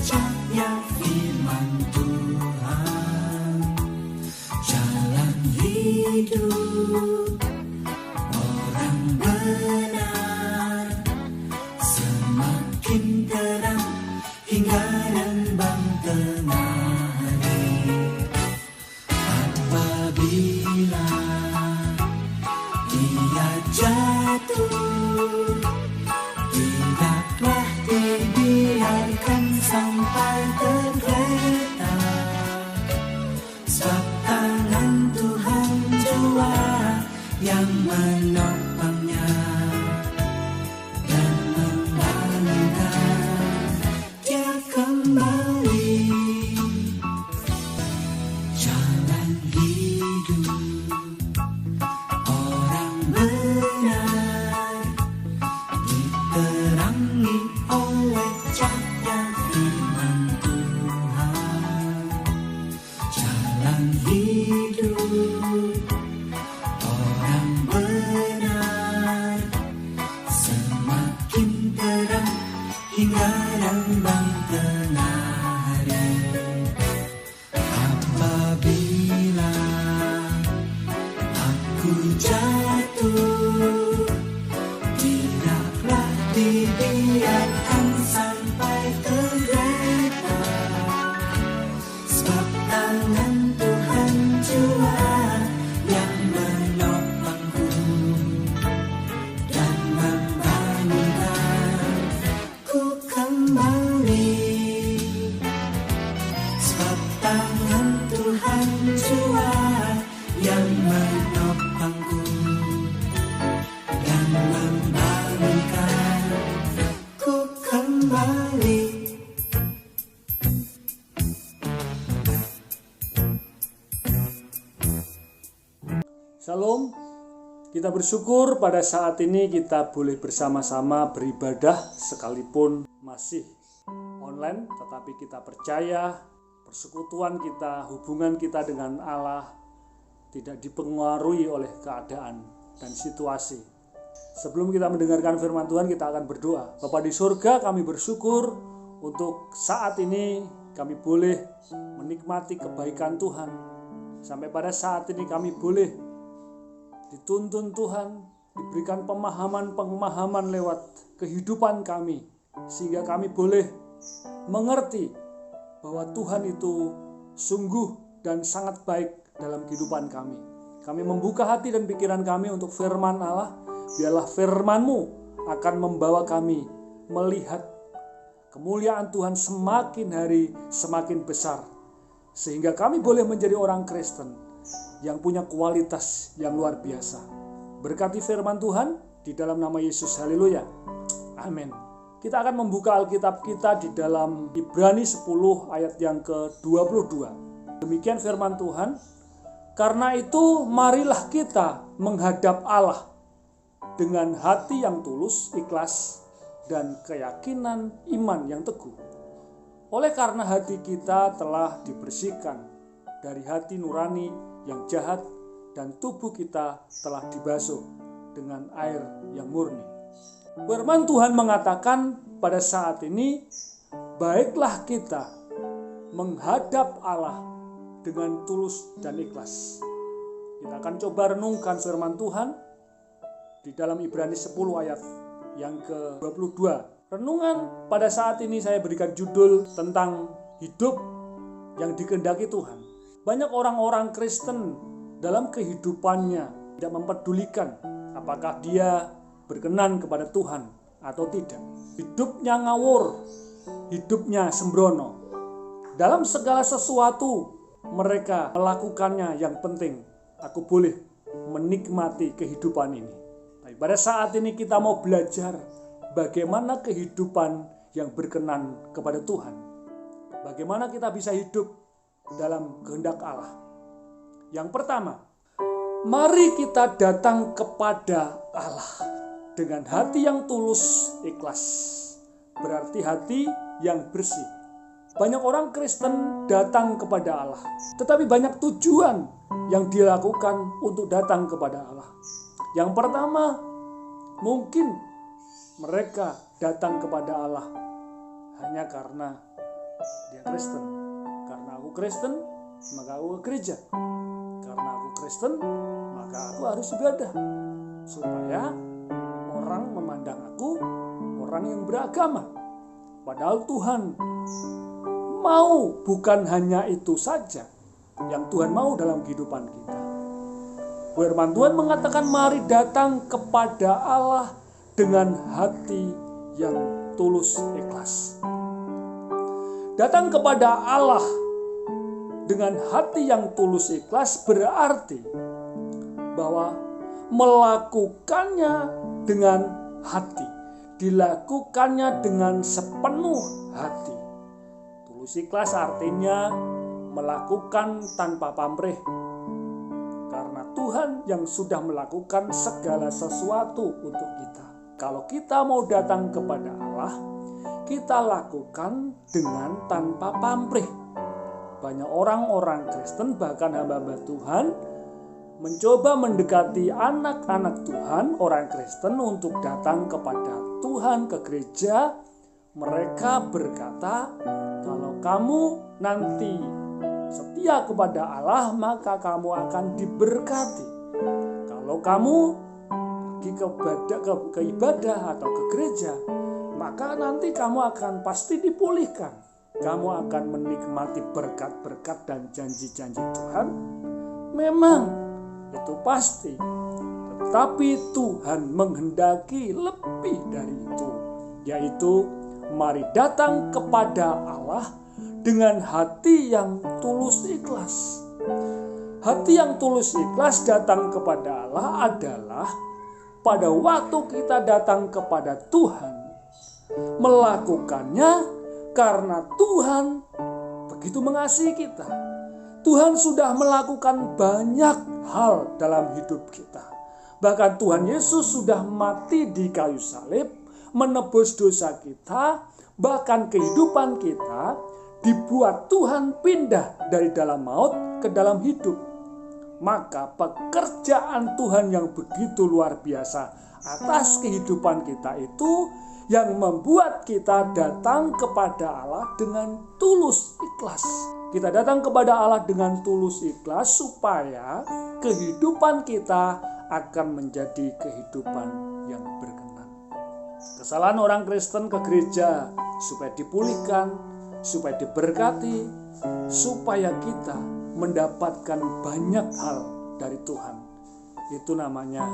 cahaya firman Tuhan, jalan hidup orang benar semakin terang hingga rembang tengah hari. Apabila dia jatuh, tidaklah dibiarkan sampai tergeletak, sebab tangan Tuhan jua yang menopangnya dan membangunkan dia kembali. Jalan hidup orang benar diterangi oleh cahaya firman Tuhan. Jalan hidup orang benar semakin terang hingga rembang tengah hari. Apabila aku jatuh, tidaklah dibiarkan sampai tergeletak, sebab tangan Tuhan jua yang menopangku dan membangunkanku kembali. Sebab tangan Tuhan jua yang menopangku dan membangunkanku kembali. Shalom, kita bersyukur pada saat ini kita boleh bersama-sama beribadah sekalipun masih online, tetapi kita percaya persekutuan kita, hubungan kita dengan Allah tidak dipengaruhi oleh keadaan dan situasi. Sebelum kita mendengarkan firman Tuhan, kita akan berdoa. Bapa di surga, kami bersyukur untuk saat ini kami boleh menikmati kebaikan Tuhan. Sampai pada saat ini kami boleh dituntun Tuhan, diberikan pemahaman lewat kehidupan kami, sehingga kami boleh mengerti bahwa Tuhan itu sungguh dan sangat baik dalam kehidupan kami. Kami membuka hati dan pikiran kami untuk firman Allah. Biarlah firman-Mu akan membawa kami melihat kemuliaan Tuhan semakin hari semakin besar, sehingga kami boleh menjadi orang Kristen yang punya kualitas yang luar biasa. Berkati firman Tuhan di dalam nama Yesus, haleluya, amin. Kita akan membuka Alkitab kita di dalam Ibrani 10 ayat yang ke-22. Demikian firman Tuhan. Karena itu marilah kita menghadap Allah dengan hati yang tulus, ikhlas, dan keyakinan iman yang teguh. Oleh karena hati kita telah dibersihkan dari hati nurani yang jahat, dan tubuh kita telah dibasuh dengan air yang murni. Firman Tuhan mengatakan pada saat ini, baiklah kita menghadap Allah dengan tulus dan ikhlas. Kita akan coba renungkan firman Tuhan di dalam Ibrani 10 ayat yang ke-22. Renungan pada saat ini saya berikan judul tentang hidup yang dikehendaki Tuhan. Banyak orang-orang Kristen dalam kehidupannya tidak mempedulikan apakah dia berkenan kepada Tuhan atau tidak. Hidupnya ngawur, hidupnya sembrono. Dalam segala sesuatu mereka melakukannya yang penting. Aku boleh menikmati kehidupan ini. Tapi pada saat ini kita mau belajar bagaimana kehidupan yang berkenan kepada Tuhan. Bagaimana kita bisa hidup dalam kehendak Allah. Yang pertama, mari kita datang kepada Allah dengan hati yang tulus, ikhlas. Berarti hati yang bersih. Banyak orang Kristen datang kepada Allah, tetapi banyak tujuan yang dilakukan untuk datang kepada Allah. Yang pertama, mungkin mereka datang kepada Allah hanya karena dia Kristen. Karena aku Kristen, maka aku ke gereja. Karena aku Kristen, maka aku harus ibadah. Supaya orang memandang aku orang yang beragama. Padahal Tuhan mau bukan hanya itu saja yang Tuhan mau dalam kehidupan kita. Firman Tuhan mengatakan, mari datang kepada Allah dengan hati yang tulus ikhlas. Datang kepada Allah dengan hati yang tulus ikhlas berarti bahwa melakukannya dengan hati, dilakukannya dengan sepenuh hati. Tulus ikhlas artinya melakukan tanpa pamrih, karena Tuhan yang sudah melakukan segala sesuatu untuk kita. Kalau kita mau datang kepada Allah, kita lakukan dengan tanpa pamrih. Banyak orang-orang Kristen, bahkan hamba-hamba Tuhan, mencoba mendekati anak-anak Tuhan, orang Kristen, untuk datang kepada Tuhan ke gereja. Mereka berkata, kalau kamu nanti setia kepada Allah, maka kamu akan diberkati. Kalau kamu pergi ke ibadah atau ke gereja, maka nanti kamu akan pasti dipulihkan. Kamu akan menikmati berkat-berkat dan janji-janji Tuhan. Memang itu pasti, tetapi Tuhan menghendaki lebih dari itu, yaitu mari datang kepada Allah dengan hati yang tulus ikhlas. Hati yang tulus ikhlas datang kepada Allah adalah pada waktu kita datang kepada Tuhan, melakukannya karena Tuhan begitu mengasihi kita. Tuhan sudah melakukan banyak hal dalam hidup kita. Bahkan Tuhan Yesus sudah mati di kayu salib, menebus dosa kita, bahkan kehidupan kita dibuat Tuhan pindah dari dalam maut ke dalam hidup. Maka pekerjaan Tuhan yang begitu luar biasa atas kehidupan kita itu yang membuat kita datang kepada Allah dengan tulus ikhlas. Kita datang kepada Allah dengan tulus ikhlas supaya kehidupan kita akan menjadi kehidupan yang berkenan. Kesalahan orang Kristen ke gereja supaya dipulihkan, supaya diberkati, supaya kita mendapatkan banyak hal dari Tuhan. Itu namanya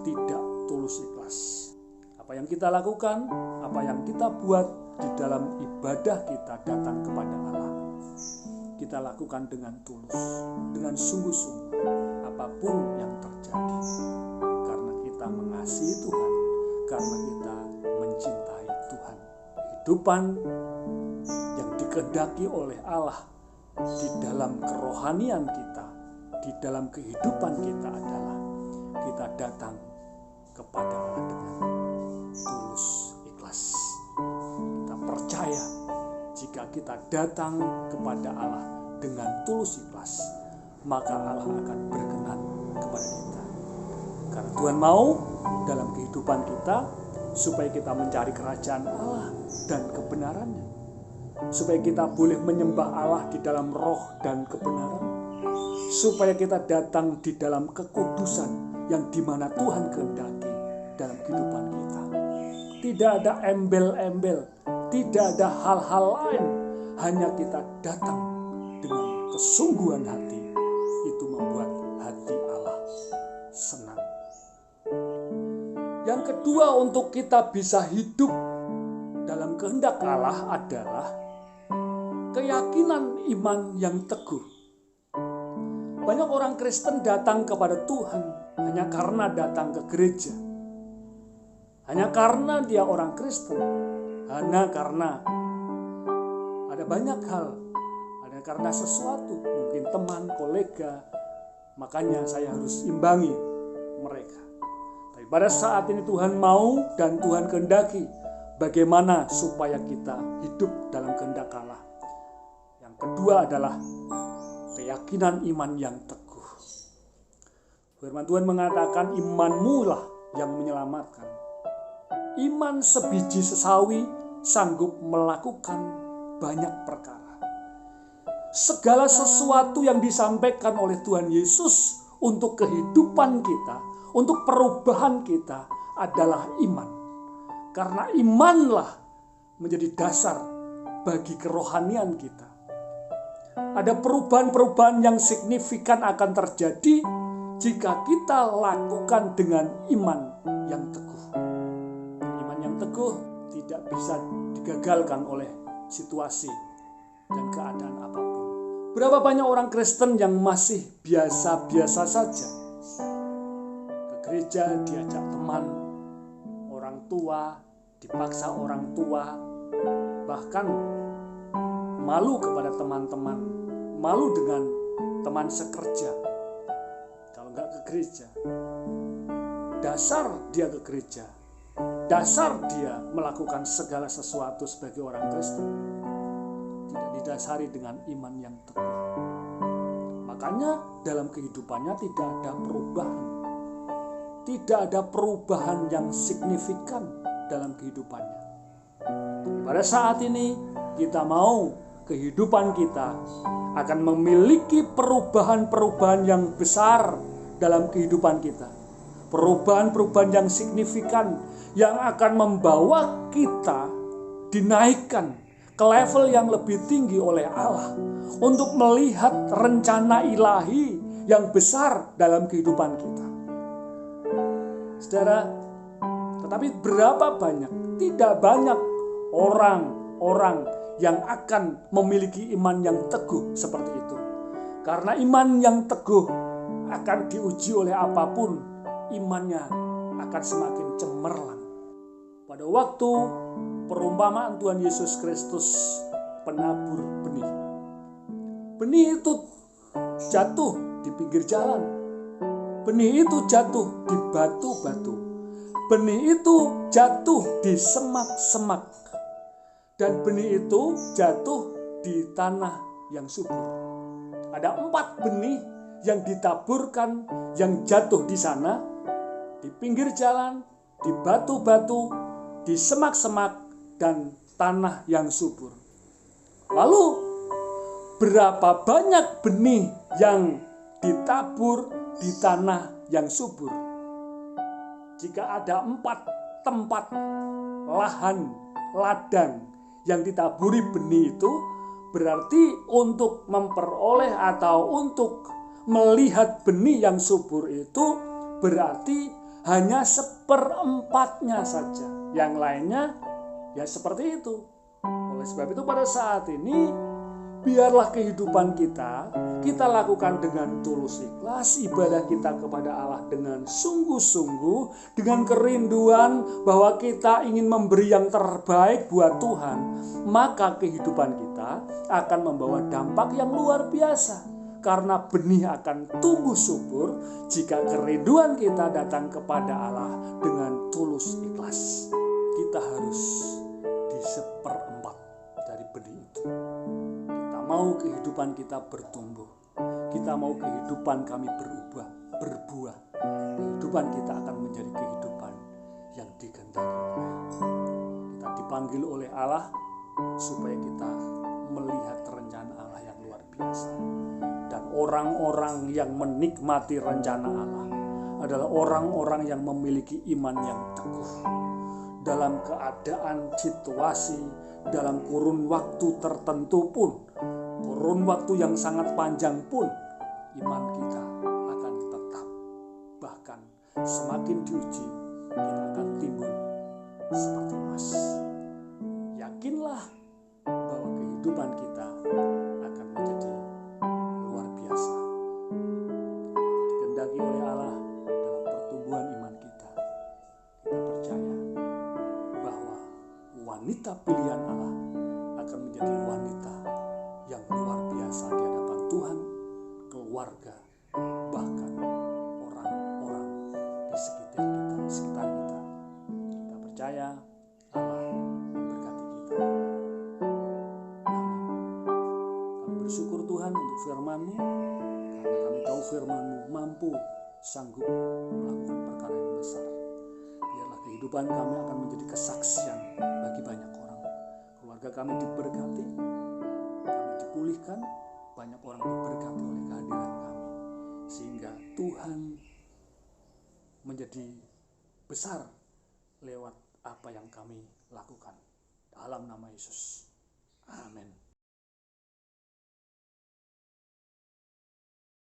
tidak tulus ikhlas. Apa yang kita lakukan, apa yang kita buat di dalam ibadah kita datang kepada Allah, kita lakukan dengan tulus, dengan sungguh-sungguh, apapun yang terjadi. Karena kita mengasihi Tuhan, karena kita mencintai Tuhan. Kehidupan yang dikehendaki oleh Allah di dalam kerohanian kita, di dalam kehidupan kita adalah kita datang kepada Allah dengan tulus ikhlas. Kita percaya jika kita datang kepada Allah dengan tulus ikhlas, maka Allah akan berkenan kepada kita. Karena Tuhan mau dalam kehidupan kita supaya kita mencari kerajaan Allah dan kebenarannya, supaya kita boleh menyembah Allah di dalam roh dan kebenaran, supaya kita datang di dalam kekudusan yang dimana Tuhan kehendaki dalam kehidupan kita. Tidak ada embel-embel, tidak ada hal-hal lain, hanya kita datang dengan kesungguhan hati. Itu membuat hati Allah senang. Yang kedua, untuk kita bisa hidup dalam kehendak Allah adalah keyakinan iman yang teguh. Banyak orang Kristen datang kepada Tuhan hanya karena datang ke gereja, hanya karena dia orang Kristen, hanya karena ada banyak hal, hanya karena sesuatu, mungkin teman, kolega, makanya saya harus imbangi mereka. Tapi pada saat ini Tuhan mau dan Tuhan kehendaki bagaimana supaya kita hidup dalam kehendak Allah. Yang kedua adalah keyakinan iman yang teguh. Firman Tuhan mengatakan imanmu lah yang menyelamatkan. Iman sebiji sesawi sanggup melakukan banyak perkara. Segala sesuatu yang disampaikan oleh Tuhan Yesus untuk kehidupan kita, untuk perubahan kita adalah iman. Karena imanlah menjadi dasar bagi kerohanian kita. Ada perubahan-perubahan yang signifikan akan terjadi jika kita lakukan dengan iman yang teguh. Iman yang teguh tidak bisa digagalkan oleh situasi dan keadaan apapun. Berapa banyak orang Kristen yang masih biasa-biasa saja. Ke gereja diajak teman, orang tua, dipaksa orang tua, bahkan malu kepada teman-teman, malu dengan teman sekerja kalau nggak ke gereja. Dasar dia ke gereja, dasar dia melakukan segala sesuatu sebagai orang Kristen, tidak didasari dengan iman yang teguh. Makanya dalam kehidupannya tidak ada perubahan, tidak ada perubahan yang signifikan dalam kehidupannya. Pada saat ini kita mau kehidupan kita akan memiliki perubahan-perubahan yang besar dalam kehidupan kita. Perubahan-perubahan yang signifikan yang akan membawa kita dinaikkan ke level yang lebih tinggi oleh Allah untuk melihat rencana ilahi yang besar dalam kehidupan kita. Saudara, tetapi berapa banyak, tidak banyak orang-orang yang akan memiliki iman yang teguh seperti itu. Karena iman yang teguh akan diuji oleh apapun, imannya akan semakin cemerlang. Pada waktu perumpamaan Tuhan Yesus Kristus penabur benih, benih itu jatuh di pinggir jalan, benih itu jatuh di batu-batu, benih itu jatuh di semak-semak, dan benih itu jatuh di tanah yang subur. Ada 4 benih yang ditaburkan, yang jatuh di sana, di pinggir jalan, di batu-batu, di semak-semak, dan tanah yang subur. Lalu berapa banyak benih yang ditabur di tanah yang subur? Jika ada 4 tempat lahan, ladang yang ditaburi benih itu, berarti untuk memperoleh atau untuk melihat benih yang subur itu berarti hanya 1/4-nya saja. Yang lainnya ya seperti itu. Oleh sebab itu pada saat ini biarlah kehidupan kita lakukan dengan tulus ikhlas, ibadah kita kepada Allah dengan sungguh-sungguh, dengan kerinduan bahwa kita ingin memberi yang terbaik buat Tuhan, maka kehidupan kita akan membawa dampak yang luar biasa. Karena benih akan tumbuh subur jika kerinduan kita datang kepada Allah dengan tulus ikhlas. Kita harus di 1/4 dari benih itu. Kita mau kehidupan kita bertumbuh. Kita mau kehidupan kami berbuah. Kehidupan kita akan menjadi kehidupan yang dikehendaki Allah. Kita dipanggil oleh Allah supaya kita melihat rencana Allah yang luar biasa. Dan orang-orang yang menikmati rencana Allah adalah orang-orang yang memiliki iman yang teguh. Dalam keadaan situasi, dalam kurun waktu tertentu pun, kurun waktu yang sangat panjang pun, iman kita akan tetap. Bahkan semakin diuji, kita akan timbul seperti emas. Yakinlah bahwa kehidupan kita akan menjadi luar biasa. Dikehendaki oleh Allah dalam pertumbuhan iman kita. Kita percaya bahwa wanita pilihan Allah akan menjadi wanita yang luar biasa di hadapan Tuhan, keluarga, bahkan orang-orang di sekitar kita. Kita percaya Allah memberkati kita. Kami bersyukur Tuhan untuk firman-Mu, karena kami tahu firman-Mu mampu, sanggup melakukan perkara yang besar. Biarlah kehidupan kami akan menjadi kesaksian bagi banyak orang. keluarga kami diberkati, kami dipulihkan, banyak orang diberkati oleh kehadiran kami, sehingga Tuhan menjadi besar lewat apa yang kami lakukan. Dalam nama Yesus. Amin.